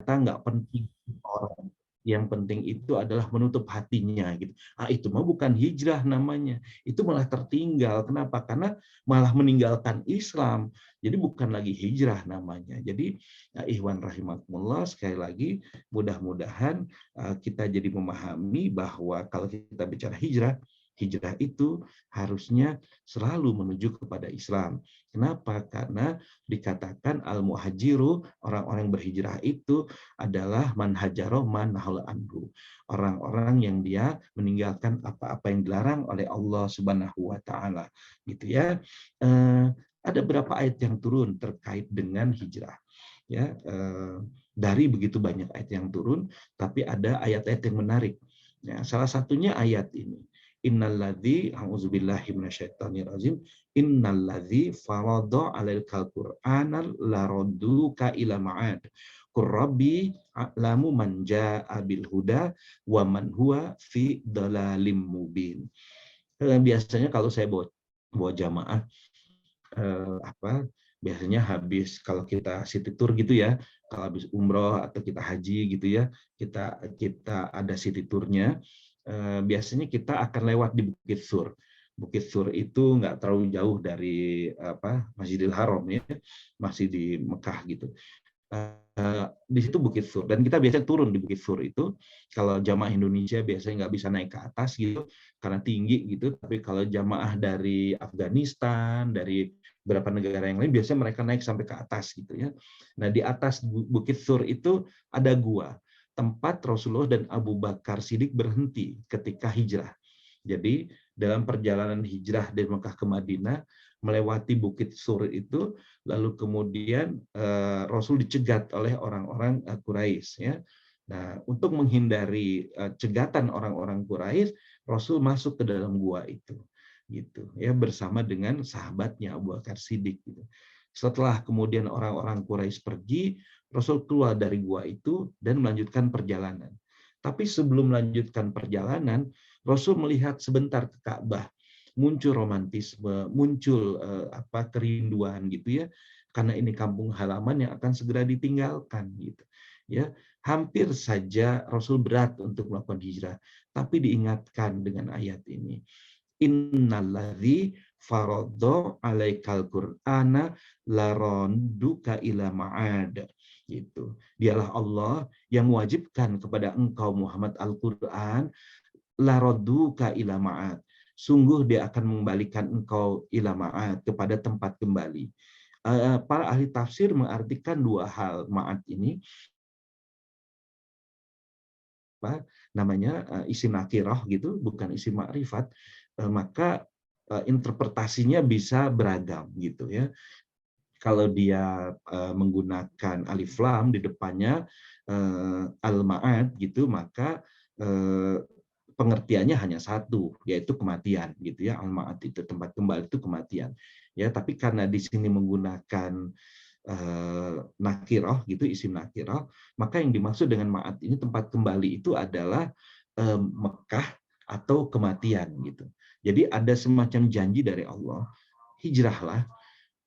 nggak penting orang. Yang penting itu adalah menutup hatinya gitu. Itu mah bukan hijrah namanya. Itu malah tertinggal. Kenapa? Karena malah meninggalkan Islam. Jadi bukan lagi hijrah namanya. Jadi ikhwan rahimakumullah, sekali lagi mudah-mudahan kita jadi memahami bahwa kalau kita bicara hijrah, hijrah itu harusnya selalu menuju kepada Islam. Kenapa? Karena dikatakan al-muhajiru, orang-orang yang berhijrah itu adalah man hajaroh man nahala anhu. Orang-orang yang dia meninggalkan apa-apa yang dilarang oleh Allah Subhanahu wa taala. Gitu ya. Ada berapa ayat yang turun terkait dengan hijrah. Ya, dari begitu banyak ayat yang turun, tapi ada ayat-ayat yang menarik. Ya, salah satunya ayat ini. Innalladzi a'udzubillahi minasyaitonirrajim. Innalladzi farada 'alaikal qur'ana laradduka ila ma'ad. Qur rabbi a'lamu man jaa'a bil huda wa man huwa fi dhalalim mubin. Biasanya kalau saya bawa jamaah biasanya habis kalau kita city tour gitu ya, kalau habis umroh atau kita haji gitu ya, kita ada city tournya, biasanya kita akan lewat di Bukit Sur. Bukit Sur itu nggak terlalu jauh dari Masjidil Haram ya, masih di Mekah gitu. Di situ Bukit Sur, dan kita biasanya turun di Bukit Sur itu. Kalau jamaah Indonesia biasanya nggak bisa naik ke atas gitu karena tinggi gitu, tapi kalau jamaah dari Afghanistan, dari beberapa negara yang lain, biasanya mereka naik sampai ke atas gitu ya. Nah, di atas Bukit Sur itu ada gua, tempat Rasulullah dan Abu Bakar Siddiq berhenti ketika hijrah. Jadi dalam perjalanan hijrah dari Mekah ke Madinah, melewati Bukit Sur itu, lalu kemudian Rasul dicegat oleh orang-orang Quraisy ya. Nah, untuk menghindari cegatan orang-orang Quraisy, Rasul masuk ke dalam gua itu gitu ya, bersama dengan sahabatnya Abu Bakar Siddiq gitu. Setelah kemudian orang-orang Quraisy pergi, Rasul keluar dari gua itu dan melanjutkan perjalanan. Tapi sebelum melanjutkan perjalanan, Rasul melihat sebentar ke Ka'bah, muncul romantisme, muncul kerinduan gitu ya, karena ini kampung halaman yang akan segera ditinggalkan gitu. Ya, hampir saja Rasul berat untuk melakukan hijrah, tapi diingatkan dengan ayat ini. Innalladzi faradha 'alaikal qur'ana laranduka ila ma'ad. Gitu. Dialah Allah yang mewajibkan kepada engkau Muhammad Al-Qur'an, laradduka ila ma'ad. Sungguh dia akan mengembalikan engkau ila ma'ad, kepada tempat kembali. Para ahli tafsir mengartikan dua hal ma'ad ini, namanya isim nakirah gitu, bukan isim makrifat, maka interpretasinya bisa beragam gitu ya. Kalau dia menggunakan alif lam di depannya al-ma'ad gitu, maka pengertiannya hanya satu, yaitu kematian gitu ya. Al-ma'ad itu tempat kembali, itu kematian. Ya, tapi karena di sini menggunakan nakiroh gitu, isim nakiroh, maka yang dimaksud dengan ma'ad ini tempat kembali itu adalah Mekah atau kematian gitu. Jadi ada semacam janji dari Allah, hijrahlah,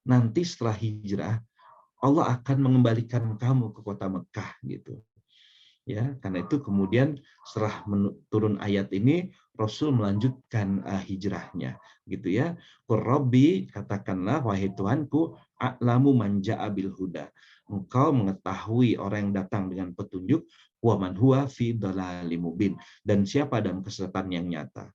nanti setelah hijrah Allah akan mengembalikan kamu ke kota Mekah gitu. Ya, karena itu kemudian setelah turun ayat ini, Rasul melanjutkan hijrahnya gitu ya. Qur Rabbi, katakanlah wahai Tuhanku, a'lamu man ja'a bil huda. Engkau mengetahui orang yang datang dengan petunjuk, wa man huwa fi dhalalim mubin, dan siapa dalam kesesatan yang nyata.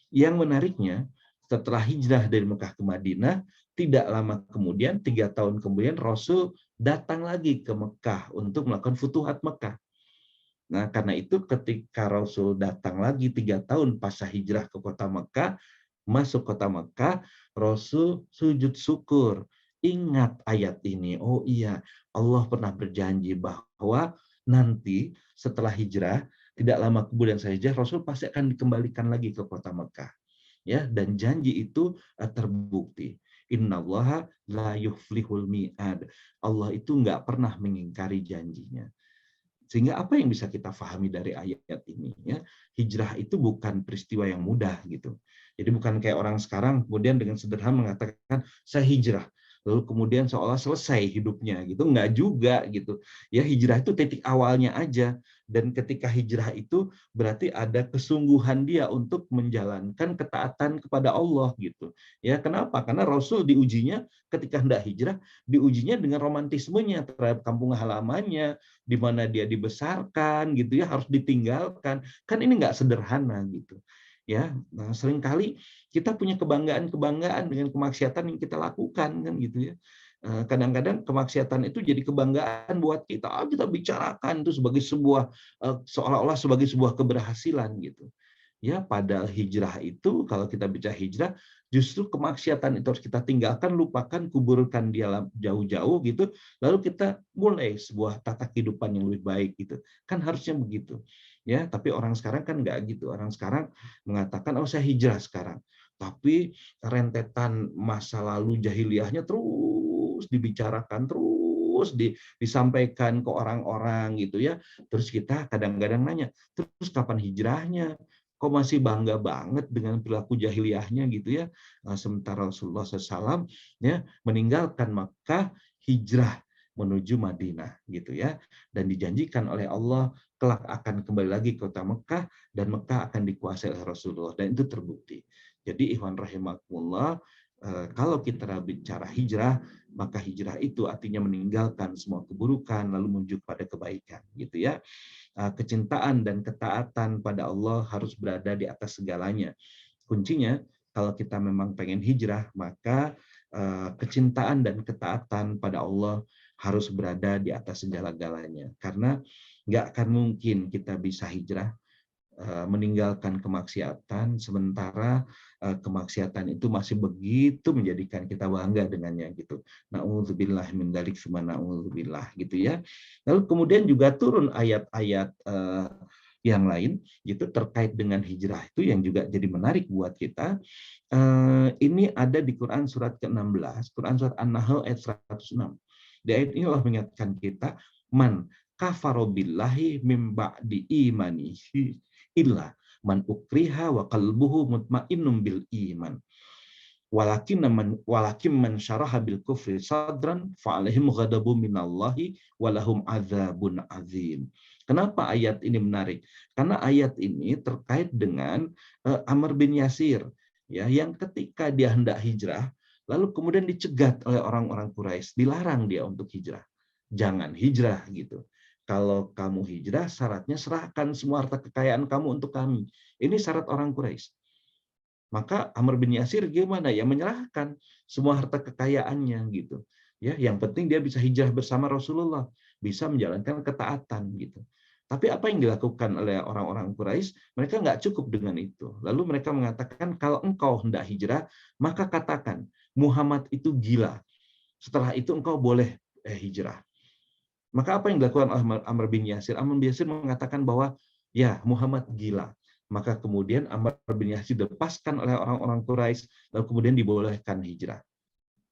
Yang menariknya, setelah hijrah dari Mekah ke Madinah, tidak lama kemudian, 3 tahun kemudian, Rasul datang lagi ke Mekah untuk melakukan futuhat Mekah. Nah, karena itu ketika Rasul datang lagi 3 tahun pasca hijrah ke kota Mekah, masuk kota Mekah, Rasul sujud syukur. Ingat ayat ini, oh iya, Allah pernah berjanji bahwa nanti setelah hijrah, tidak lama kemudian saya hijrah, Rasul pasti akan dikembalikan lagi ke kota Mekah. Ya, dan janji itu terbukti. Innallaha la yuflihul mi'ad. Allah itu nggak pernah mengingkari janjinya. Sehingga apa yang bisa kita pahami dari ayat ini ya, hijrah itu bukan peristiwa yang mudah gitu. Jadi bukan kayak orang sekarang kemudian dengan sederhana mengatakan saya hijrah. lalu kemudian seolah selesai hidupnya gitu, enggak juga gitu. Ya, hijrah itu titik awalnya aja, dan ketika hijrah itu berarti ada kesungguhan dia untuk menjalankan ketaatan kepada Allah gitu. Ya, kenapa? Karena Rasul diujinya ketika hendak hijrah, diujinya dengan romantismenya terhadap kampung halamannya, di mana dia dibesarkan gitu ya, harus ditinggalkan. Kan ini nggak sederhana gitu. Ya, nah, seringkali kita punya kebanggaan-kebanggaan dengan kemaksiatan yang kita lakukan kan gitu ya. Kadang-kadang kemaksiatan itu jadi kebanggaan buat kita. Kita bicarakan itu sebagai sebuah seolah-olah sebagai sebuah keberhasilan gitu. Ya, padahal hijrah itu kalau kita bicara hijrah, justru kemaksiatan itu harus kita tinggalkan, lupakan, kuburkan dia jauh-jauh gitu, lalu kita mulai sebuah tata kehidupan yang lebih baik gitu. Kan harusnya begitu. Ya, tapi orang sekarang kan nggak gitu. Orang sekarang mengatakan, oh saya hijrah sekarang. Tapi rentetan masa lalu jahiliyahnya terus dibicarakan, terus disampaikan ke orang-orang gitu ya. Terus kita kadang-kadang nanya, terus kapan hijrahnya? Kok masih bangga banget dengan perilaku jahiliyahnya gitu ya. Sementara Rasulullah SAW ya meninggalkan Makkah, hijrah menuju Madinah gitu ya, dan dijanjikan oleh Allah kelak akan kembali lagi ke kota Mekah, dan Mekah akan dikuasai oleh Rasulullah, dan itu terbukti. Jadi ikhwan rahimakumullah, kalau kita bicara hijrah, maka hijrah itu artinya meninggalkan semua keburukan lalu menuju pada kebaikan gitu ya. Kecintaan dan ketaatan pada Allah harus berada di atas segalanya. Kuncinya, kalau kita memang pengen hijrah, maka kecintaan dan ketaatan pada Allah harus berada di atas segala-galanya. Karena nggak akan mungkin kita bisa hijrah meninggalkan kemaksiatan, sementara kemaksiatan itu masih begitu menjadikan kita bangga dengannya gitu. Na'udzubillah min dzalik summa na'udzubillah gitu ya. Lalu kemudian juga turun ayat-ayat yang lain gitu terkait dengan hijrah itu yang juga jadi menarik buat kita. Ini ada di Quran surat ke-16, Quran surat An-Nahl ayat 106. Di ayat ini Allah mengingatkan kita, man kafaro billahi mim ba'di imanihi illa man ukriha wa qalbuhu mutmainnum bil iman. Walakin man syaraha bil kufri sadran fa alaihim ghadabu minallahi wa lahum adzabun azim. Kenapa ayat ini menarik? Karena ayat ini terkait dengan Amr bin Yasir ya, yang ketika dia hendak hijrah lalu kemudian dicegat oleh orang-orang Quraisy, dilarang dia untuk hijrah. Jangan hijrah gitu. Kalau kamu hijrah, syaratnya serahkan semua harta kekayaan kamu untuk kami. Ini syarat orang Quraisy. Maka Amr bin Yasir gimana ya, menyerahkan semua harta kekayaannya gitu. Ya, yang penting dia bisa hijrah bersama Rasulullah, bisa menjalankan ketaatan gitu. Tapi apa yang dilakukan oleh orang-orang Quraisy? Mereka nggak cukup dengan itu. Lalu mereka mengatakan, kalau engkau hendak hijrah, maka katakan Muhammad itu gila. Setelah itu engkau boleh hijrah. Maka apa yang dilakukan Amr bin Yasir? Amr bin Yasir mengatakan bahwa ya Muhammad gila. Maka kemudian Amr bin Yasir dilepaskan oleh orang-orang Quraisy, lalu kemudian dibolehkan hijrah.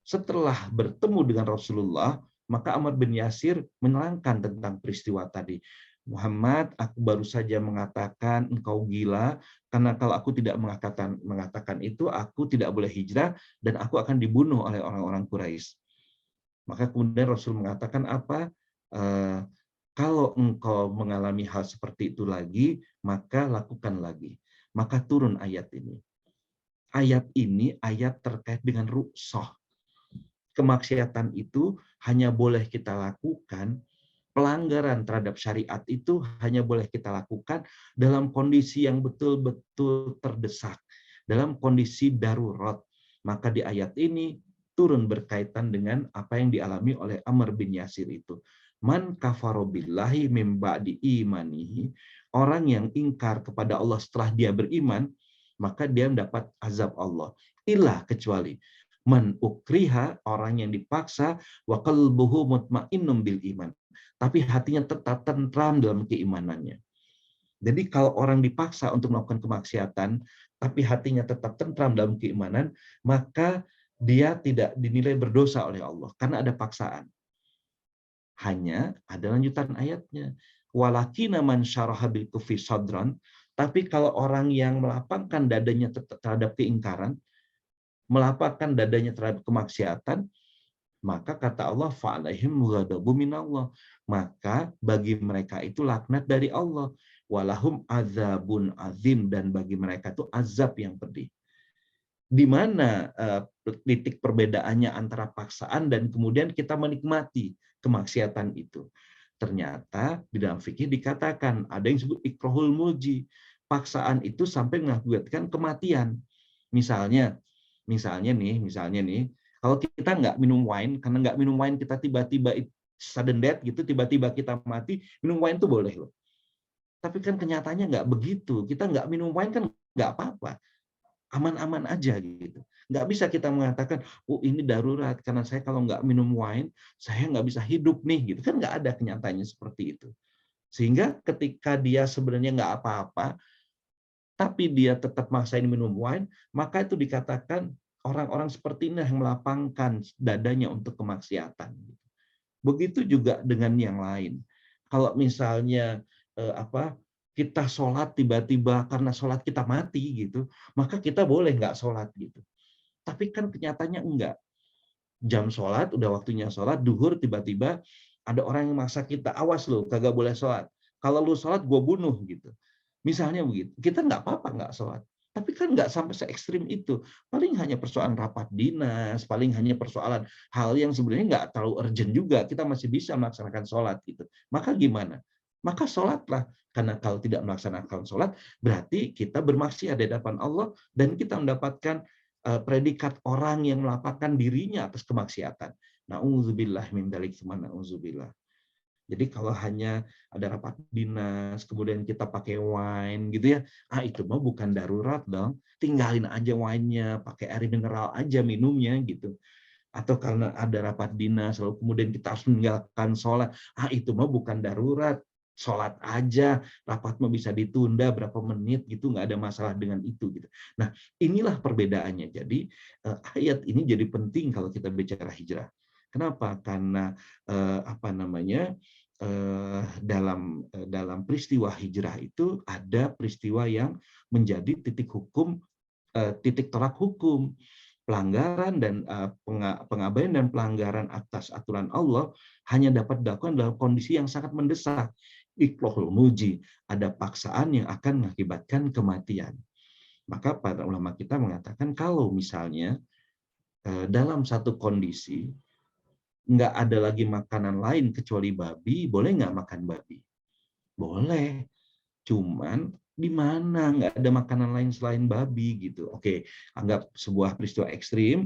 Setelah bertemu dengan Rasulullah, maka Amr bin Yasir menerangkan tentang peristiwa tadi. Muhammad, aku baru saja mengatakan engkau gila, karena kalau aku tidak mengatakan itu, aku tidak boleh hijrah, dan aku akan dibunuh oleh orang-orang Quraisy. Maka kemudian Rasul mengatakan apa? Kalau engkau mengalami hal seperti itu lagi, maka lakukan lagi. Maka turun ayat ini. Ayat ini ayat terkait dengan rukhsah. Kemaksiatan itu hanya boleh kita lakukan, pelanggaran terhadap syariat itu hanya boleh kita lakukan dalam kondisi yang betul-betul terdesak, dalam kondisi darurat. Maka di ayat ini turun berkaitan dengan apa yang dialami oleh Amr bin Yasir itu. Man kafaro billahi mim ba'di imanihi, orang yang ingkar kepada Allah setelah dia beriman, maka dia mendapat azab Allah. Ilah kecuali man ukriha, orang yang dipaksa, wa qalbuhu mutmainnum bil iman, tapi hatinya tetap tentram dalam keimanannya. Jadi kalau orang dipaksa untuk melakukan kemaksiatan, tapi hatinya tetap tentram dalam keimanan, maka dia tidak dinilai berdosa oleh Allah karena ada paksaan. Hanya ada lanjutan ayatnya. Walakina man syaraha bil kufri sadran, tapi kalau orang yang melapangkan dadanya terhadap keingkaran, melapangkan dadanya terhadap kemaksiatan, Maka kata Allah, fa'alaihim ghadabu minallah. Maka bagi mereka itu laknat dari Allah. Walahum azabun azim, dan bagi mereka itu azab yang pedih. Di mana titik perbedaannya antara paksaan dan kemudian kita menikmati kemaksiatan itu? Ternyata di dalam fikih dikatakan ada yang disebut ikrahul mulji. Paksaan itu sampai mengakibatkan kematian. Misalnya nih, kalau kita nggak minum wine, karena nggak minum wine kita tiba-tiba sudden death gitu, tiba-tiba kita mati, minum wine itu boleh loh. Tapi kan kenyataannya nggak begitu. Kita nggak minum wine kan nggak apa-apa, aman-aman aja gitu. Nggak bisa kita mengatakan, oh ini darurat karena saya kalau nggak minum wine saya nggak bisa hidup nih gitu, kan nggak ada kenyataannya seperti itu. Sehingga ketika dia sebenarnya nggak apa-apa tapi dia tetap maksain minum wine, maka itu dikatakan orang-orang seperti ini yang melapangkan dadanya untuk kemaksiatan. Begitu juga dengan yang lain. Kalau misalnya kita sholat tiba-tiba karena sholat kita mati gitu, maka kita boleh nggak sholat gitu. Tapi kan kenyataannya enggak. Jam sholat, udah waktunya sholat, duhur tiba-tiba ada orang yang maksa kita, awas lo, kagak boleh sholat. Kalau lu sholat, gue bunuh gitu. Misalnya begitu. Kita nggak apa-apa nggak sholat. Tapi kan nggak sampai se ekstrim itu. Paling hanya persoalan rapat dinas, paling hanya persoalan hal yang sebenarnya nggak terlalu urgent juga. Kita masih bisa melaksanakan sholat gitu. Maka gimana? Maka sholatlah. Karena kalau tidak melaksanakan sholat, berarti kita bermaksiat di hadapan Allah dan kita mendapatkan predikat orang yang melapangkan dirinya atas kemaksiatan. Na'udzubillah min dzalik, na'udzubillah. Jadi kalau hanya ada rapat dinas, kemudian kita pakai wine gitu ya, itu mah bukan darurat dong. Tinggalin aja wine-nya, pakai air mineral aja minumnya gitu. Atau karena ada rapat dinas, lalu kemudian kita harus meninggalkan sholat, itu mah bukan darurat. Sholat aja, rapat mah bisa ditunda berapa menit gitu, nggak ada masalah dengan itu gitu. Nah, inilah perbedaannya. Jadi ayat ini jadi penting kalau kita bicara hijrah. Kenapa? Karena dalam peristiwa hijrah itu ada peristiwa yang menjadi titik hukum, titik tolak hukum. Pelanggaran dan pengabaian dan pelanggaran atas aturan Allah hanya dapat dilakukan dalam kondisi yang sangat mendesak. Iqlohul muji, ada paksaan yang akan mengakibatkan kematian. Maka para ulama kita mengatakan kalau misalnya dalam satu kondisi nggak ada lagi makanan lain kecuali babi, boleh nggak makan babi? Boleh. Cuman di mana nggak ada makanan lain selain babi gitu. Oke, anggap sebuah peristiwa ekstrim,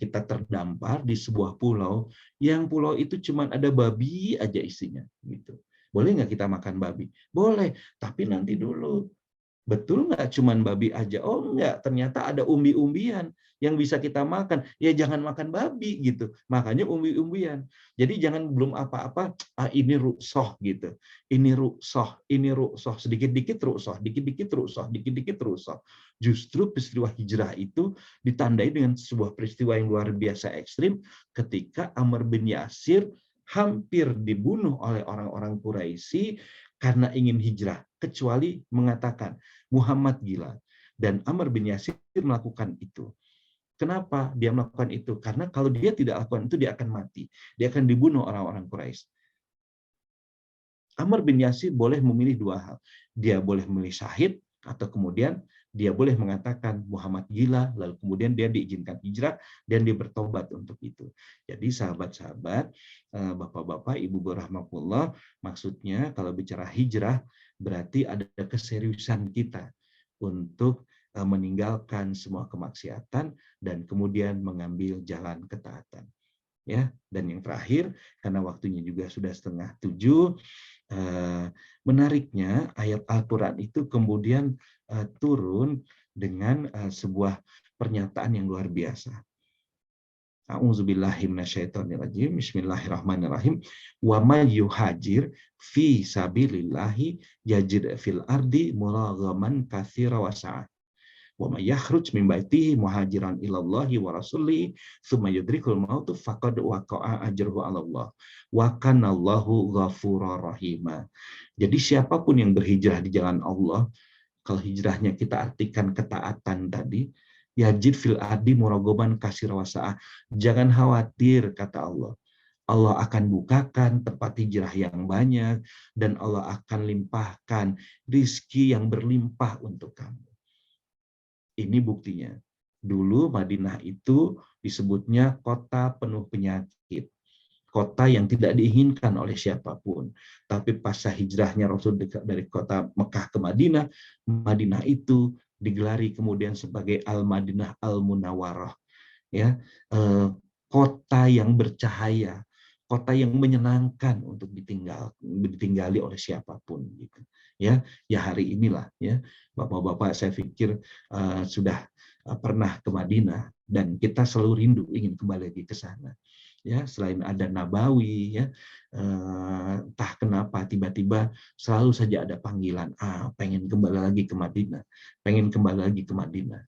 kita terdampar di sebuah pulau, yang pulau itu cuma ada babi aja isinya gitu. Boleh nggak kita makan babi? Boleh, tapi nanti dulu. Betul nggak cuman babi aja? Oh enggak, ternyata ada umbi-umbian yang bisa kita makan. Ya jangan makan babi gitu. Makanya umbi-umbian. Jadi jangan belum apa-apa, ini ruksoh gitu. Ini ruksoh. Sedikit-dikit ruksoh, dikit-dikit ruksoh, dikit-dikit ruksoh. Justru peristiwa hijrah itu ditandai dengan sebuah peristiwa yang luar biasa ekstrim ketika Amr bin Yasir hampir dibunuh oleh orang-orang Quraisy karena ingin hijrah, kecuali mengatakan Muhammad gila. Dan Amr bin Yasir melakukan itu. Kenapa dia melakukan itu? Karena kalau dia tidak lakukan itu, dia akan mati. Dia akan dibunuh orang-orang Quraisy. Amr bin Yasir boleh memilih dua hal. Dia boleh memilih syahid, atau kemudian dia boleh mengatakan Muhammad gila, lalu kemudian dia diizinkan hijrah, dan dia bertobat untuk itu. Jadi sahabat-sahabat, bapak-bapak, ibu rahmatullah, maksudnya kalau bicara hijrah, berarti ada keseriusan kita untuk meninggalkan semua kemaksiatan dan kemudian mengambil jalan ketaatan. Ya, dan yang terakhir, karena waktunya juga sudah 6:30, menariknya ayat Al-Quran itu kemudian turun dengan sebuah pernyataan yang luar biasa. A'udzubillahi minasyaitonirrajim. Bismillahirrahmanirrahim. Wa may yuhajir fi sabilillahi yajid fil ardi muraghaman katsira wa sa'ah. Wa may yakhruj min baitihi muhajiran ilallahi wa rasulihi tsumma yudrikul mautu faqad waqa'a ajruhu 'ala Allah wa kana Allahu ghafurur rahima. Jadi siapapun yang berhijrah di jalan Allah, kalau hijrahnya kita artikan ketaatan tadi, Yajid fil ardi muragoban kasir wasa'a. Jangan khawatir, kata Allah. Allah akan bukakan tempat hijrah yang banyak dan Allah akan limpahkan rizki yang berlimpah untuk kamu. Ini buktinya. Dulu Madinah itu disebutnya kota penuh penyakit. Kota yang tidak diinginkan oleh siapapun. Tapi pasca hijrahnya Rasul dari kota Mekah ke Madinah, Madinah itu digelari kemudian sebagai Al-Madinah Al-Munawwarah. Ya, kota yang bercahaya, kota yang menyenangkan untuk ditinggali oleh siapapun gitu. Ya hari inilah ya Bapak-bapak, saya pikir sudah pernah ke Madinah dan kita selalu rindu ingin kembali lagi ke sana. Ya, selain ada Nabawi ya, entah kenapa tiba-tiba selalu saja ada panggilan, pengen kembali lagi ke Madinah, pengen kembali lagi ke Madinah.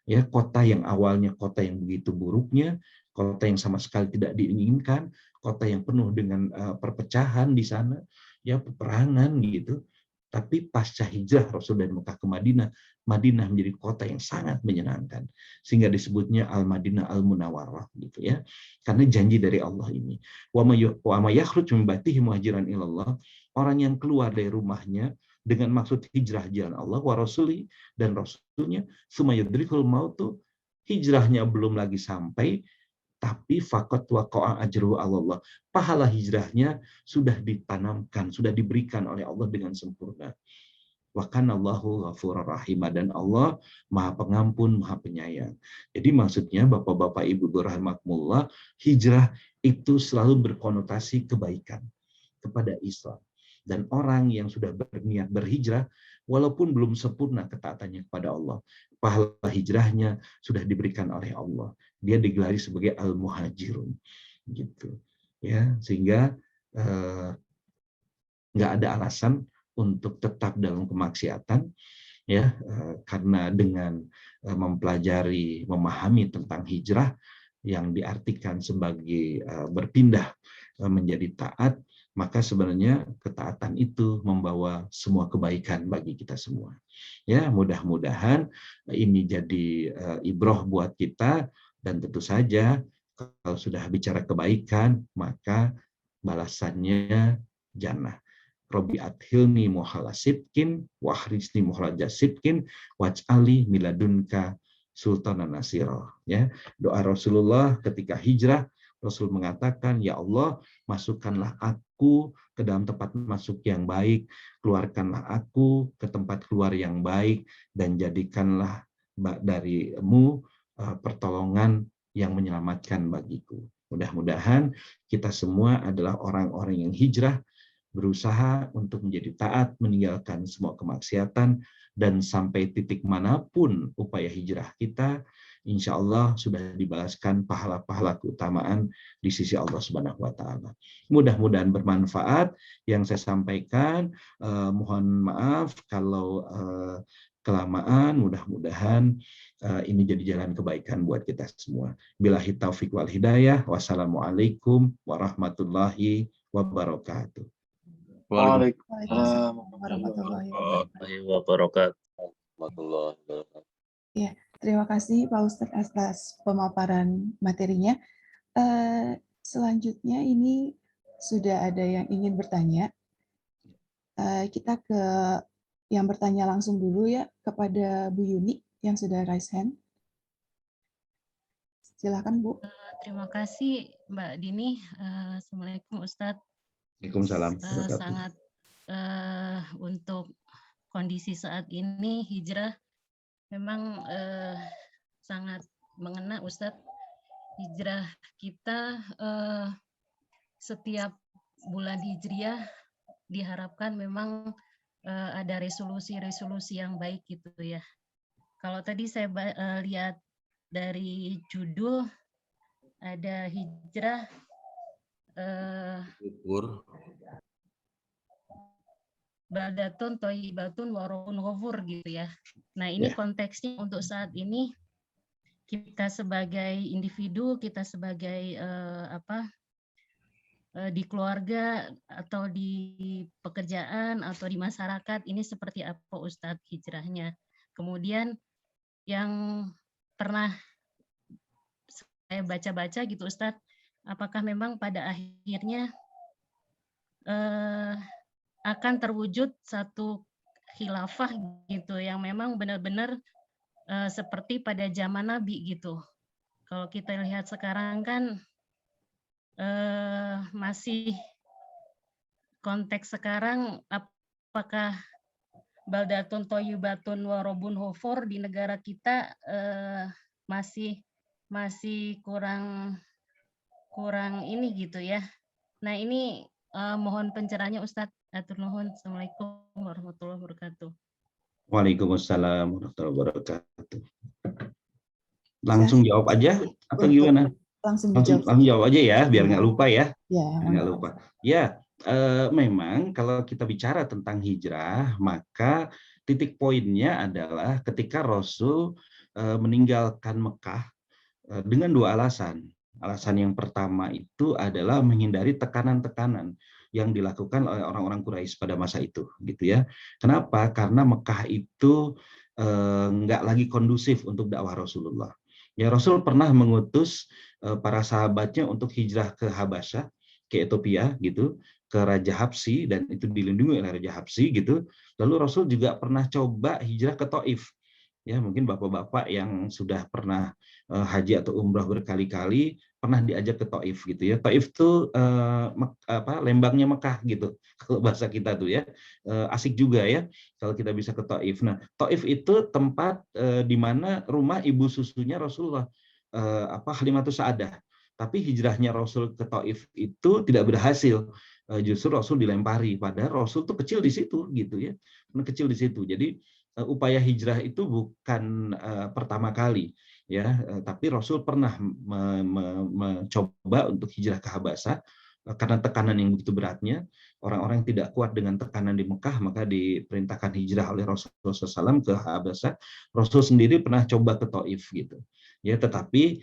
Ya, kota yang awalnya kota yang begitu buruknya, kota yang sama sekali tidak diinginkan, kota yang penuh dengan perpecahan di sana, ya peperangan gitu. Tapi pasca hijrah Rasul dari Mekah ke Madinah, Madinah menjadi kota yang sangat menyenangkan, sehingga disebutnya Al-Madinah Al-Munawwarah gitu ya. Karena janji dari Allah ini. Wa may yakhruj min baitihi muhajiran ilallah, orang yang keluar dari rumahnya dengan maksud hijrah jalan Allah wa rasuli dan rasulnya, sumayudrikul mautu, hijrahnya belum lagi sampai, tapi faqat waqa'a ajruhu Allah. Pahala hijrahnya sudah ditanamkan, sudah diberikan oleh Allah dengan sempurna. Wa kana Allahu ghafurur rahim, dan Allah Maha Pengampun, Maha Penyayang. Jadi maksudnya Bapak-bapak Ibu rahimakumullah, hijrah itu selalu berkonotasi kebaikan kepada Islam. Dan orang yang sudah berniat berhijrah, walaupun belum sempurna ketaatannya kepada Allah, pahala hijrahnya sudah diberikan oleh Allah. Dia digelari sebagai al-muhajirun, gitu. Ya, sehingga nggak ada alasan untuk tetap dalam kemaksiatan, ya, karena dengan mempelajari, memahami tentang hijrah yang diartikan sebagai berpindah menjadi taat, maka sebenarnya ketaatan itu membawa semua kebaikan bagi kita semua. Ya, mudah-mudahan ini jadi ibroh buat kita, dan tentu saja kalau sudah bicara kebaikan, maka balasannya jannah. Robi adhilni muhala sitkin, wahrisni muhala jasitkin, waj'ali miladunka sultanan nasiro. Ya, doa Rasulullah ketika hijrah, Rasul mengatakan, ya Allah, masukkanlah aku ke dalam tempat masuk yang baik, keluarkanlah aku ke tempat keluar yang baik, dan jadikanlah darimu pertolongan yang menyelamatkan bagiku. Mudah-mudahan kita semua adalah orang-orang yang hijrah, berusaha untuk menjadi taat, meninggalkan semua kemaksiatan, dan sampai titik manapun upaya hijrah kita, insya Allah sudah dibalaskan pahala-pahala keutamaan di sisi Allah Subhanahu wa Ta'ala. Mudah-mudahan bermanfaat yang saya sampaikan. Mohon maaf kalau kelamaan. Mudah-mudahan ini jadi jalan kebaikan buat kita semua. Billahi taufiq wal hidayah. Wassalamualaikum warahmatullahi wabarakatuh. Waalaikumsalam warahmatullahi wabarakatuh. Ya, terima kasih Pak Ustadz atas pemaparan materinya. Selanjutnya ini sudah ada yang ingin bertanya. Kita ke yang bertanya langsung dulu ya, kepada Bu Yuni yang sudah raise hand. Silakan Bu. Terima kasih Mbak Dini. Assalamualaikum Ustadz. Waalaikumsalam. Sangat untuk kondisi saat ini hijrah memang sangat mengena Ustadz. Hijrah kita setiap bulan hijriah diharapkan memang ada resolusi-resolusi yang baik gitu ya. Kalau tadi saya lihat dari judul ada hijrah baldatun thayyibatun wa rabbun ghafur gitu ya. Nah, ini konteksnya untuk saat ini kita sebagai individu, kita sebagai di keluarga atau di pekerjaan atau di masyarakat, ini seperti apa Ustadz hijrahnya. Kemudian yang pernah saya baca-baca gitu Ustadz, apakah memang pada akhirnya akan terwujud satu khilafah gitu yang memang benar-benar seperti pada zaman Nabi gitu. Kalau kita lihat sekarang kan masih konteks sekarang, apakah baldatun toyibatun warobun hofor di negara kita masih kurang ini gitu ya. Nah ini mohon pencerahannya Ustadz. Atur nuhun. Assalamualaikum warahmatullahi wabarakatuh. Waalaikumsalam warahmatullahi wabarakatuh. Langsung jawab aja atau gimana? Langsung jawab aja ya, biar nggak lupa ya. Ya, nggak lupa. Ya, memang kalau kita bicara tentang hijrah, maka titik poinnya adalah ketika Rasul meninggalkan Mekah dengan dua alasan. Alasan yang pertama itu adalah menghindari tekanan-tekanan yang dilakukan oleh orang-orang Quraisy pada masa itu, gitu ya. Kenapa? Karena Mekah itu nggak lagi kondusif untuk dakwah Rasulullah. Ya, Rasul pernah mengutus para sahabatnya untuk hijrah ke Habasyah, ke Ethiopia, gitu, ke Raja Habsyi, dan itu dilindungi oleh Raja Habsyi, gitu. Lalu Rasul juga pernah coba hijrah ke Taif. Ya, mungkin bapak-bapak yang sudah pernah haji atau umrah berkali-kali pernah diajak ke Taif gitu ya. Taif itu lembangnya Mekah gitu kalau bahasa kita tuh ya. Asik juga ya kalau kita bisa ke Taif. Nah, Taif itu tempat di mana rumah ibu susunya Rasulullah, Halimatus Sa'adah. Tapi hijrahnya Rasul ke Taif itu tidak berhasil. Justru Rasul dilempari, padahal Rasul tuh kecil di situ gitu ya. Kecil di situ. Jadi upaya hijrah itu bukan pertama kali ya, tapi Rasul pernah mencoba untuk hijrah ke Habasyah karena tekanan yang begitu beratnya. Orang-orang yang tidak kuat dengan tekanan di Mekah, maka diperintahkan hijrah oleh Rasulullah SAW ke Habasyah. Rasul sendiri pernah coba ke Taif gitu ya, tetapi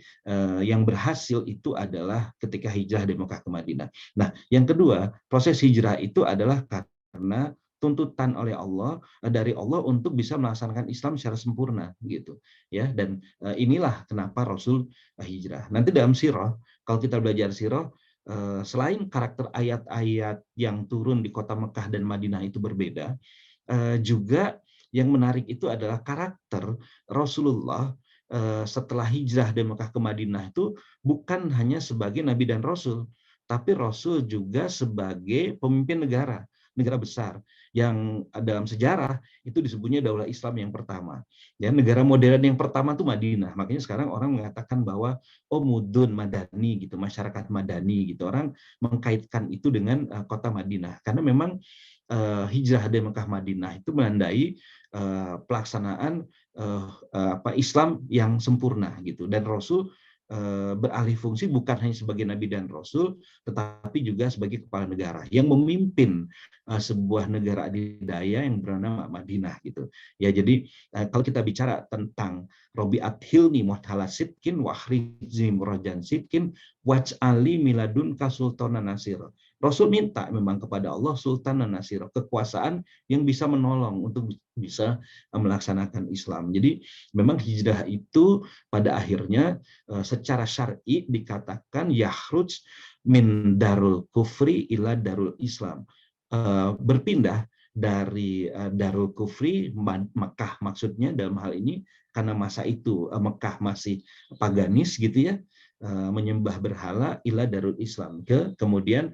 yang berhasil itu adalah ketika hijrah dari Mekah ke Madinah. Nah, yang kedua, proses hijrah itu adalah karena tuntutan oleh Allah, dari Allah untuk bisa melaksanakan Islam secara sempurna gitu ya. Dan inilah kenapa Rasul hijrah. Nanti dalam sirah, kalau kita belajar sirah, selain karakter ayat-ayat yang turun di kota Mekah dan Madinah itu berbeda, juga yang menarik itu adalah karakter Rasulullah setelah hijrah dari Mekah ke Madinah itu bukan hanya sebagai nabi dan rasul, tapi Rasul juga sebagai pemimpin negara besar yang dalam sejarah itu disebutnya Daulah Islam yang pertama. Ya, negara modern yang pertama itu Madinah. Makanya sekarang orang mengatakan bahwa mudun madani gitu, masyarakat madani gitu. Orang mengkaitkan itu dengan kota Madinah karena memang hijrah dari Mekah Madinah itu menandai pelaksanaan Islam yang sempurna gitu. Dan Rasul beralih fungsi bukan hanya sebagai nabi dan rasul, tetapi juga sebagai kepala negara yang memimpin sebuah negara adidaya yang bernama Madinah gitu. Ya, jadi kalau kita bicara tentang Robi'at Hilni Muhtala Sidkin Wahrizi Murajan Sidkin Waj'ali Miladun Kasultanan Nasir. Rasul minta memang kepada Allah Sultan dan Nasir, kekuasaan yang bisa menolong untuk bisa melaksanakan Islam. Jadi memang hijrah itu pada akhirnya secara syar'i dikatakan yahruj min darul kufri ila darul Islam, berpindah dari darul kufri Mekah maksudnya dalam hal ini karena masa itu Mekah masih paganis gitu ya, menyembah berhala, ila darul Islam kemudian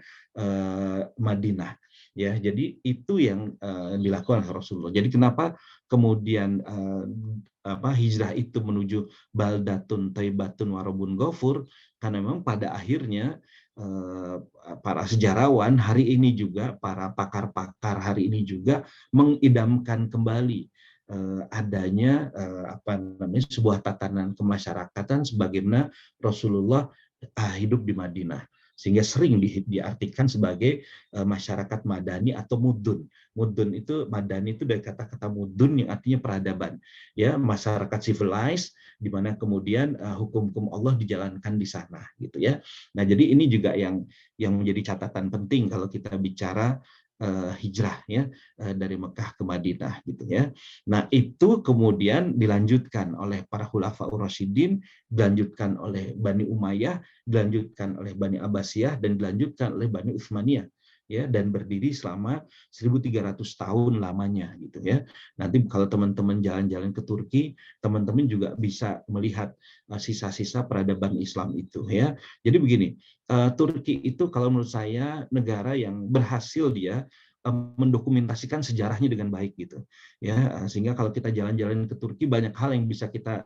Madinah ya. Jadi itu yang dilakukan oleh Rasulullah. Jadi kenapa kemudian hijrah itu menuju baldatun thayyibatun warabun ghafur, karena memang pada akhirnya para sejarawan hari ini juga, para pakar-pakar hari ini juga mengidamkan kembali adanya sebuah tatanan kemasyarakatan sebagaimana Rasulullah hidup di Madinah, sehingga sering diartikan sebagai masyarakat madani atau mudun. Mudun itu, madani itu dari kata-kata mudun yang artinya peradaban, ya, masyarakat civilized di mana kemudian hukum-hukum Allah dijalankan di sana gitu ya. Nah, jadi ini juga yang menjadi catatan penting kalau kita bicara hijrah ya dari Mekah ke Madinah gitu ya. Nah, itu kemudian dilanjutkan oleh para khulafaur rasyidin, dilanjutkan oleh Bani Umayyah, dilanjutkan oleh Bani Abbasiyah, dan dilanjutkan oleh Bani Utsmaniyah ya, dan berdiri selama 1300 tahun lamanya gitu ya. Nanti kalau teman-teman jalan-jalan ke Turki, teman-teman juga bisa melihat sisa-sisa peradaban Islam itu ya. Jadi begini, Turki itu kalau menurut saya negara yang berhasil dia mendokumentasikan sejarahnya dengan baik gitu ya, sehingga kalau kita jalan-jalan ke Turki banyak hal yang bisa kita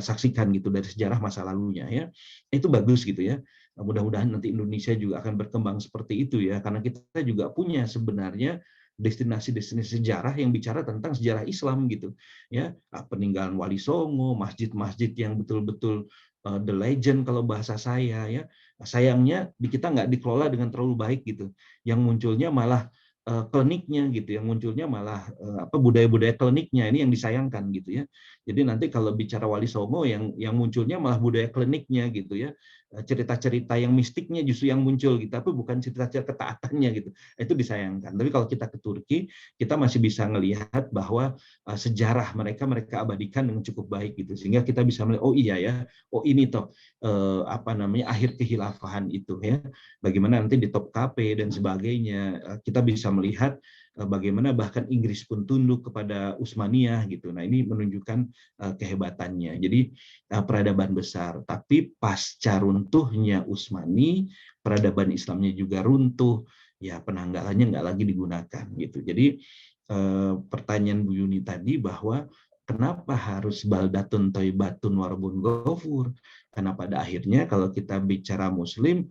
saksikan gitu dari sejarah masa lalunya ya. Itu bagus gitu ya. Mudah-mudahan nanti Indonesia juga akan berkembang seperti itu ya, karena kita juga punya sebenarnya destinasi-destinasi sejarah yang bicara tentang sejarah Islam gitu ya. Peninggalan Wali Songo, masjid-masjid yang betul-betul the legend kalau bahasa saya ya. Sayangnya di kita nggak dikelola dengan terlalu baik gitu. Yang munculnya malah kliniknya gitu, yang munculnya malah budaya-budaya kliniknya, ini yang disayangkan gitu ya. Jadi nanti kalau bicara Wali Songo yang munculnya malah budaya kliniknya gitu ya, cerita-cerita yang mistiknya justru yang muncul gitu, tapi bukan cerita-cerita ketaatannya gitu. Itu disayangkan. Tapi kalau kita ke Turki, kita masih bisa melihat bahwa sejarah mereka abadikan dengan cukup baik gitu, sehingga kita bisa melihat oh iya ya, oh ini toh akhir kehilafahan itu ya. Bagaimana nanti di Topkapi dan sebagainya kita bisa melihat bagaimana bahkan Inggris pun tunduk kepada Utsmaniyah gitu. Nah, ini menunjukkan kehebatannya. Jadi peradaban besar, tapi pasca runtuhnya Utsmani, peradaban Islamnya juga runtuh, ya penanggalannya nggak lagi digunakan gitu. Jadi pertanyaan Bu Yuni tadi bahwa kenapa harus baldatun thayyibatun warabun ghafur? Karena pada akhirnya kalau kita bicara Muslim,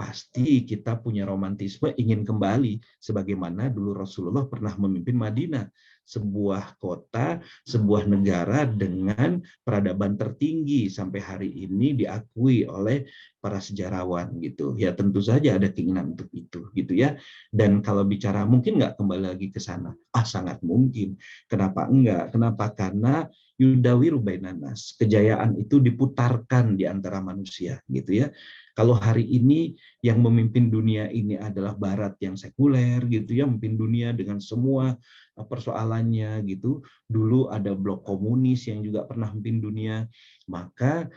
pasti kita punya romantisme ingin kembali sebagaimana dulu Rasulullah pernah memimpin Madinah, sebuah kota, sebuah negara dengan peradaban tertinggi sampai hari ini diakui oleh para sejarawan gitu. Ya tentu saja ada keinginan untuk itu gitu ya. Dan kalau bicara mungkin nggak kembali lagi ke sana, sangat mungkin. Kenapa enggak? Kenapa? Karena yudawiru bainanas, kejayaan itu diputarkan di antara manusia gitu ya. Kalau hari ini yang memimpin dunia ini adalah Barat yang sekuler gitu ya, memimpin dunia dengan semua persoalannya gitu. Dulu ada blok komunis yang juga pernah memimpin dunia, maka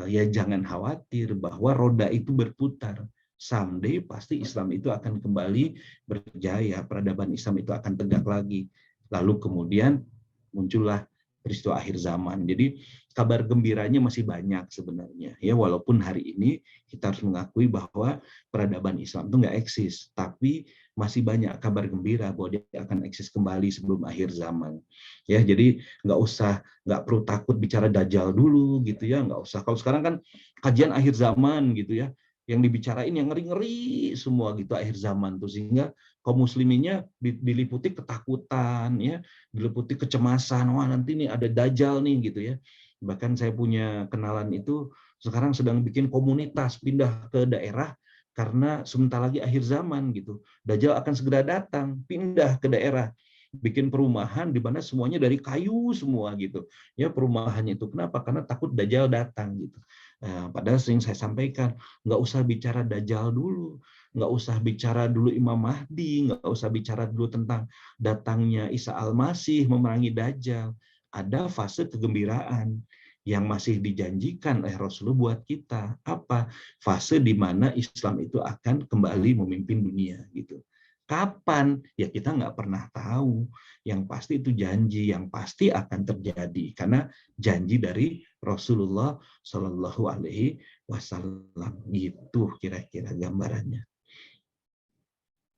ya jangan khawatir bahwa roda itu berputar. Someday pasti Islam itu akan kembali berjaya, peradaban Islam itu akan tegak lagi. Lalu kemudian muncullah peristiwa akhir zaman. Jadi kabar gembiranya masih banyak sebenarnya ya, walaupun hari ini kita harus mengakui bahwa peradaban Islam itu nggak eksis, tapi masih banyak kabar gembira bahwa dia akan eksis kembali sebelum akhir zaman ya. Jadi nggak perlu takut bicara Dajjal dulu gitu ya, nggak usah. Kalau sekarang kan kajian akhir zaman gitu ya, yang dibicarain yang ngeri-ngeri semua gitu akhir zaman tuh, sehingga kaum musliminnya diliputi ketakutan ya, diliputi kecemasan, wah nanti nih ada Dajjal nih gitu ya. Bahkan saya punya kenalan itu sekarang sedang bikin komunitas pindah ke daerah karena sebentar lagi akhir zaman gitu. Dajjal akan segera datang, pindah ke daerah, bikin perumahan di mana semuanya dari kayu semua gitu. Ya perumahannya itu kenapa? Karena takut Dajjal datang gitu. Nah, padahal sering saya sampaikan, nggak usah bicara Dajjal dulu, nggak usah bicara dulu Imam Mahdi, nggak usah bicara dulu tentang datangnya Isa Al-Masih memerangi Dajjal. Ada fase kegembiraan yang masih dijanjikan oleh Rasulullah buat kita. Apa? Fase di mana Islam itu akan kembali memimpin dunia gitu. Kapan? Ya kita nggak pernah tahu. Yang pasti itu janji, yang pasti akan terjadi karena janji dari Rasulullah Shallallahu Alaihi Wasallam. Gitu kira-kira gambarannya.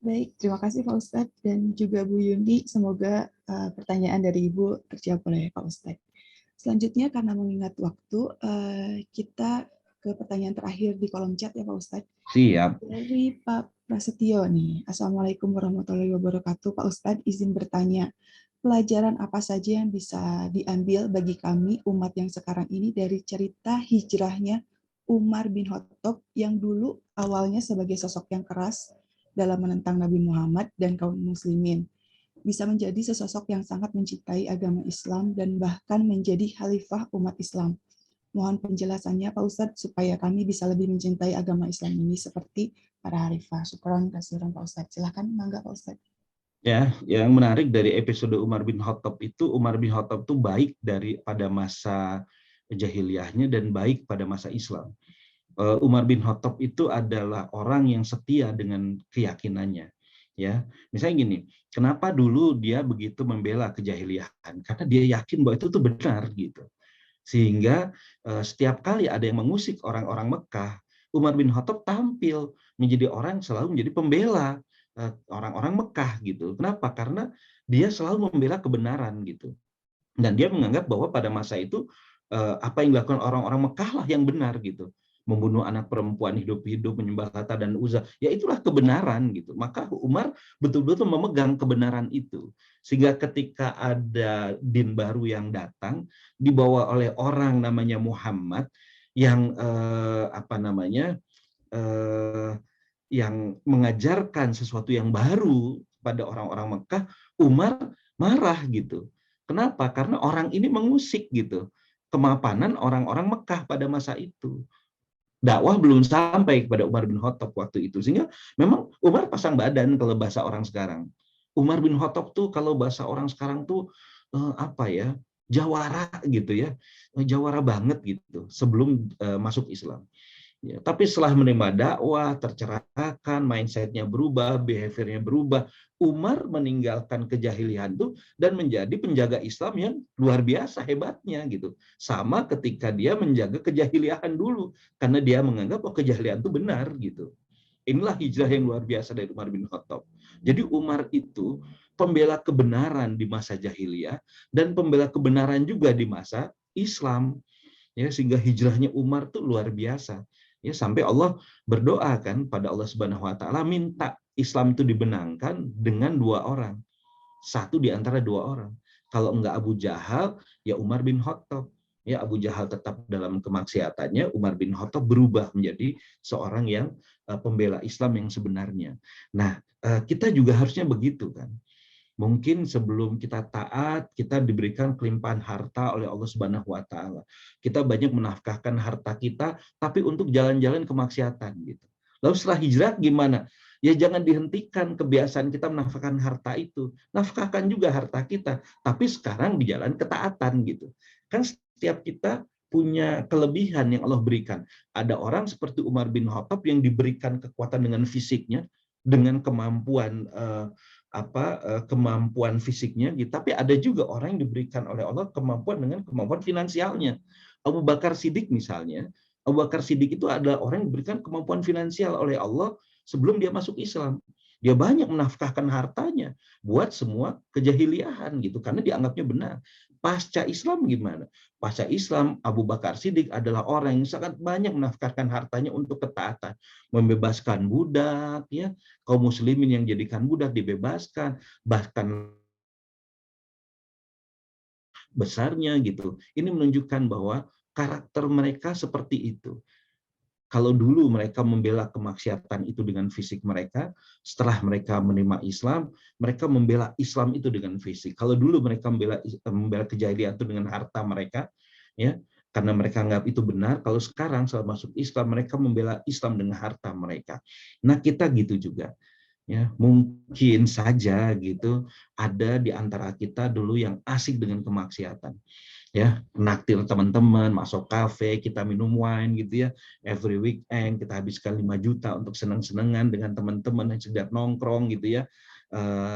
Baik, terima kasih Pak Ustadz dan juga Bu Yuni. Semoga pertanyaan dari Ibu terjawab oleh Pak Ustadz. Selanjutnya karena mengingat waktu, kita ke pertanyaan terakhir di kolom chat ya Pak Ustadz. Siap. Dari Pak Prasetyo nih. Assalamualaikum warahmatullahi wabarakatuh. Pak Ustadz izin bertanya, pelajaran apa saja yang bisa diambil bagi kami umat yang sekarang ini dari cerita hijrahnya Umar bin Khattab yang dulu awalnya sebagai sosok yang keras dalam menentang Nabi Muhammad dan kaum muslimin, bisa menjadi sesosok yang sangat mencintai agama Islam dan bahkan menjadi khalifah umat Islam. Mohon penjelasannya Pak Ustadz supaya kami bisa lebih mencintai agama Islam ini seperti para harifah. Syukran kasihan Pak Ustadz. Silakan mangga Pak Ustadz. Ya, yang menarik dari episode Umar bin Khattab itu, Umar bin Khattab itu baik pada masa jahiliyahnya dan baik pada masa Islam. Umar bin Khattab itu adalah orang yang setia dengan keyakinannya. Ya, misalnya gini, kenapa dulu dia begitu membela kejahiliahan? Karena dia yakin bahwa itu tuh benar gitu. Sehingga setiap kali ada yang mengusik orang-orang Mekah, Umar bin Khattab tampil menjadi orang selalu menjadi pembela orang-orang Mekah gitu. Kenapa? Karena dia selalu membela kebenaran gitu. Dan dia menganggap bahwa pada masa itu apa yang dilakukan orang-orang Mekah lah yang benar gitu. Membunuh anak perempuan hidup-hidup, menyembah Lata dan Uzza, ya itulah kebenaran gitu. Maka Umar betul-betul memegang kebenaran itu. Sehingga ketika ada din baru yang datang dibawa oleh orang namanya Muhammad yang yang mengajarkan sesuatu yang baru pada orang-orang Mekah, Umar marah gitu. Kenapa? Karena orang ini mengusik gitu kemapanan orang-orang Mekah pada masa itu. Dakwah belum sampai kepada Umar bin Khattab waktu itu. Sehingga memang Umar pasang badan kalau bahasa orang sekarang. Umar bin Khattab tuh kalau bahasa orang sekarang tuh jawara gitu ya. Jawara banget gitu sebelum masuk Islam. Ya, tapi setelah menerima dakwah, tercerahkan, mindset-nya berubah, behavior-nya berubah, Umar meninggalkan kejahilian itu dan menjadi penjaga Islam yang luar biasa hebatnya gitu. Sama ketika dia menjaga kejahilian dulu, karena dia menganggap bahwa kejahilian itu benar gitu. Inilah hijrah yang luar biasa dari Umar bin Khattab. Jadi Umar itu pembela kebenaran di masa jahiliyah dan pembela kebenaran juga di masa Islam. Ya, sehingga hijrahnya Umar tuh luar biasa. Ya, sampai Allah berdoa kan pada Allah Subhanahu wa taala minta Islam itu dibenangkan dengan dua orang. Satu di antara dua orang. Kalau enggak Abu Jahal, ya Umar bin Khattab. Ya, Abu Jahal tetap dalam kemaksiatannya, Umar bin Khattab berubah menjadi seorang yang pembela Islam yang sebenarnya. Nah, kita juga harusnya begitu kan. Mungkin sebelum kita taat, kita diberikan kelimpahan harta oleh Allah Subhanahu wa taala. Kita banyak menafkahkan harta kita tapi untuk jalan-jalan kemaksiatan gitu. Lalu setelah hijrah gimana? Ya jangan dihentikan kebiasaan kita menafkahkan harta itu. Nafkahkan juga harta kita, tapi sekarang di jalan ketaatan gitu. Kan setiap kita punya kelebihan yang Allah berikan. Ada orang seperti Umar bin Khattab yang diberikan kekuatan dengan fisiknya, dengan kemampuan kemampuan fisiknya gitu. Tapi ada juga orang yang diberikan oleh Allah kemampuan dengan kemampuan finansialnya. Abu Bakar Siddiq misalnya, Abu Bakar Siddiq itu adalah orang yang diberikan kemampuan finansial oleh Allah sebelum dia masuk Islam. Dia banyak menafkahkan hartanya buat semua kejahiliahan gitu karena dianggapnya benar. Pasca Islam gimana? Pasca Islam, Abu Bakar Siddiq adalah orang yang sangat banyak menafkahkan hartanya untuk ketaatan, membebaskan budak, ya, kaum muslimin yang jadikan budak dibebaskan, bahkan besarnya gitu. Ini menunjukkan bahwa karakter mereka seperti itu. Kalau dulu mereka membela kemaksiatan itu dengan fisik mereka, setelah mereka menerima Islam, mereka membela Islam itu dengan fisik. Kalau dulu mereka membela kejahilian itu dengan harta mereka, ya, karena mereka anggap itu benar. Kalau sekarang setelah masuk Islam, mereka membela Islam dengan harta mereka. Nah, kita gitu juga. Ya, mungkin saja gitu ada di antara kita dulu yang asik dengan kemaksiatan. Ya, naktir teman-teman, masuk kafe, kita minum wine gitu ya. Every weekend kita habiskan 5 juta untuk senang-senangan dengan teman-teman yang sedang nongkrong gitu ya.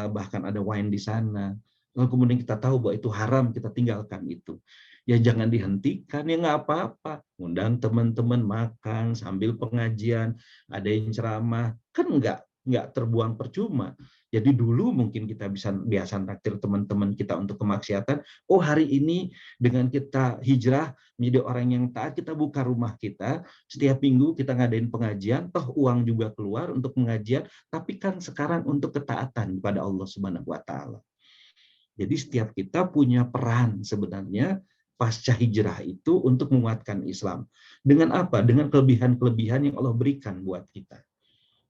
Bahkan ada wine di sana. Lalu kemudian kita tahu bahwa itu haram, kita tinggalkan itu. Ya jangan dihentikan, ya nggak apa-apa. Undang teman-teman makan sambil pengajian, ada yang ceramah, kan nggak terbuang percuma. Jadi dulu mungkin kita biasa naktir teman-teman kita untuk kemaksiatan. Oh hari ini dengan kita hijrah menjadi orang yang taat, kita buka rumah kita. Setiap minggu kita ngadain pengajian, toh uang juga keluar untuk pengajian. Tapi kan sekarang untuk ketaatan kepada Allah Subhanahu wa taala. Jadi setiap kita punya peran sebenarnya pasca hijrah itu untuk menguatkan Islam. Dengan apa? Dengan kelebihan-kelebihan yang Allah berikan buat kita.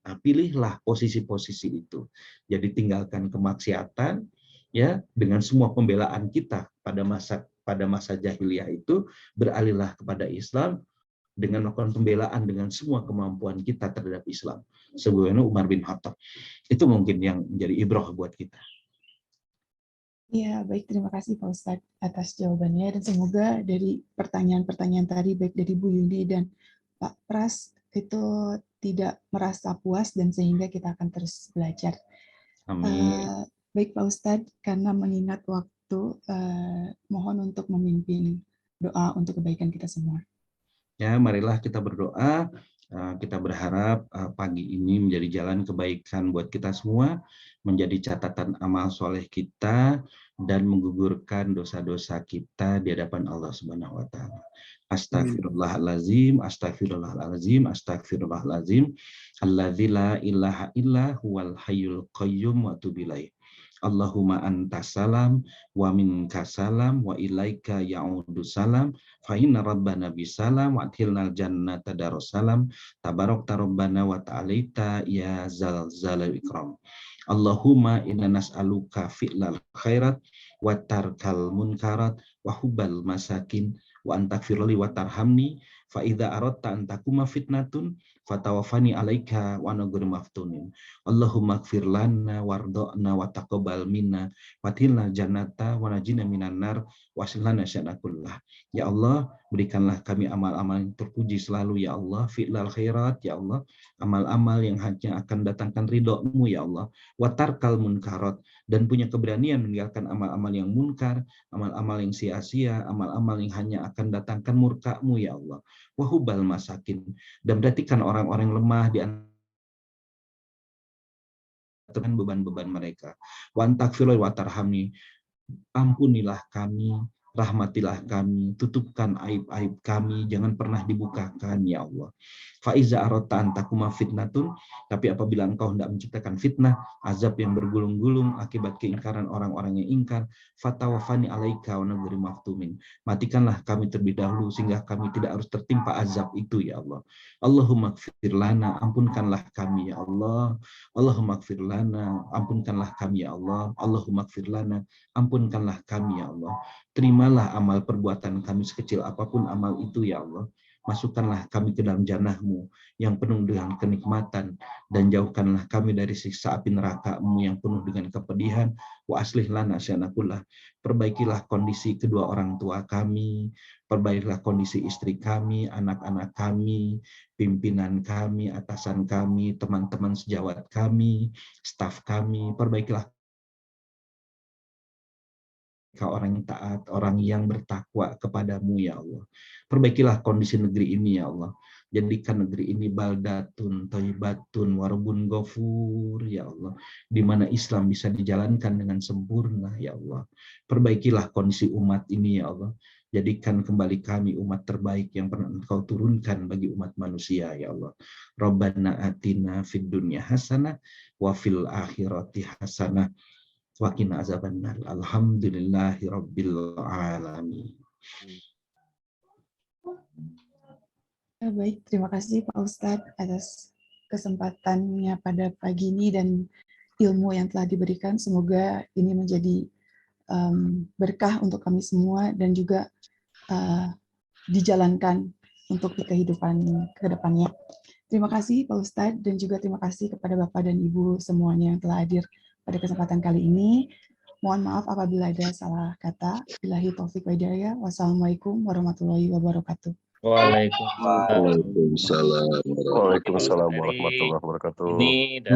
Nah, pilihlah posisi-posisi itu. Jadi tinggalkan kemaksiatan ya dengan semua pembelaan kita pada masa pada masa jahiliyah itu, beralihlah kepada Islam dengan melakukan pembelaan dengan semua kemampuan kita terhadap Islam. Sebagaimana Umar bin Khattab. Itu mungkin yang menjadi ibrah buat kita. Ya, baik. Terima kasih Pak Ustadz atas jawabannya. Dan semoga dari pertanyaan-pertanyaan tadi, baik dari Bu Yuni dan Pak Pras, itu tidak merasa puas dan sehingga kita akan terus belajar. Amin. Baik Pak Ustadz, karena mengingat waktu, mohon untuk memimpin doa untuk kebaikan kita semua. Ya, marilah kita berdoa. Kita berharap pagi ini menjadi jalan kebaikan buat kita semua, menjadi catatan amal soleh kita, dan menggugurkan dosa-dosa kita di hadapan Allah Subhanahu wa Ta'ala. Astagfirullahalazim, astagfirullahalazim, astagfirullahalazim. Alladzi la ilaha illa huwal hayyul qayyum wa atubu ilaih. Allahumma antas salam wa minkas salam wa ilaika ya'udu salam fa inna rabbana bisalam wa adkhilnal jannata darussalam tabarakta rabbana wa ta'alaita ya zal zalal ikram. Allahumma inna nas'aluka fi'lal khairat wa tarkal munkarat wa hubbal masakin wa antakfirli wa tarhamni fa idza aradta an takuma fitnatun fatawafani alaika wa ana ghairu maftunin. Allahumma ighfir lana warḍa'na wa taqabbal minna watilna jannata wa najina minan nar wasilana syanakullah. Ya Allah, berikanlah kami amal-amal yang terpuji selalu ya Allah, fi'lal khairat ya Allah, amal-amal yang hanya akan datangkan ridho-Mu ya Allah, wa tarkal munkarat, dan punya keberanian meninggalkan amal-amal yang munkar, amal-amal yang sia-sia, amal-amal yang hanya akan datangkan murka-Mu ya Allah, wa hubbal masakin, dan berartikan orang-orang lemah di antara beban-beban mereka. Wa antakfirli wa tarhamni, ampunilah kami, rahmatilah kami, tutupkan aib-aib kami, jangan pernah dibukakan ya Allah. Faiza aradta an takuma fitnatun, tapi apabila engkau hendak menciptakan fitnah, azab yang bergulung-gulung akibat keingkaran orang-orang yang ingkar, fatawafani alaika wa nagri maftumin, matikanlah kami terlebih dahulu sehingga kami tidak harus tertimpa azab itu ya Allah. Allahumma ighfir lana, ampunkanlah kami ya Allah. Allahumma ighfir lana, ampunkanlah kami ya Allah. Allahumma ighfir lana, ampunkanlah kami ya Allah. Terimalah amal perbuatan kami sekecil apapun amal itu ya Allah. Masukkanlah kami ke dalam jannah-Mu yang penuh dengan kenikmatan, dan jauhkanlah kami dari siksa api neraka-Mu yang penuh dengan kepedihan. Wa aslih lana syanakullah, perbaikilah kondisi kedua orang tua kami, perbaikilah kondisi istri kami, anak-anak kami, pimpinan kami, atasan kami, teman-teman sejawat kami, staf kami, perbaikilah orang yang taat, orang yang bertakwa kepadamu ya Allah. Perbaikilah kondisi negeri ini ya Allah. Jadikan negeri ini baldatun, thayyibatun, warabun ghafur ya Allah. Di mana Islam bisa dijalankan dengan sempurna ya Allah. Perbaikilah kondisi umat ini ya Allah. Jadikan kembali kami umat terbaik yang pernah Engkau turunkan bagi umat manusia ya Allah. Rabbana atina fid dunya hasanah wa fil akhirati hasanah wa qina azabannar. Alhamdulillahi rabbil alamin. Baik, terima kasih Pak Ustadz atas kesempatannya pada pagi ini dan ilmu yang telah diberikan. Semoga ini menjadi berkah untuk kami semua dan juga dijalankan untuk di kehidupan ke depannya. Terima kasih Pak Ustadz dan juga terima kasih kepada Bapak dan Ibu semuanya yang telah hadir pada kesempatan kali ini. Mohon maaf apabila ada salah kata. Billahi taufik wa hidayah. Wassalamualaikum warahmatullahi wabarakatuh. Waalaikumsalam warahmatullahi wabarakatuh.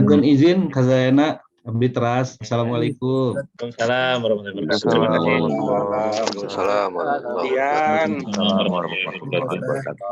Mungkin izin Kazayana Abdi Teras. Assalamualaikum. Waalaikumsalam warahmatullahi wabarakatuh. Waalaikumsalam warahmatullahi wabarakatuh.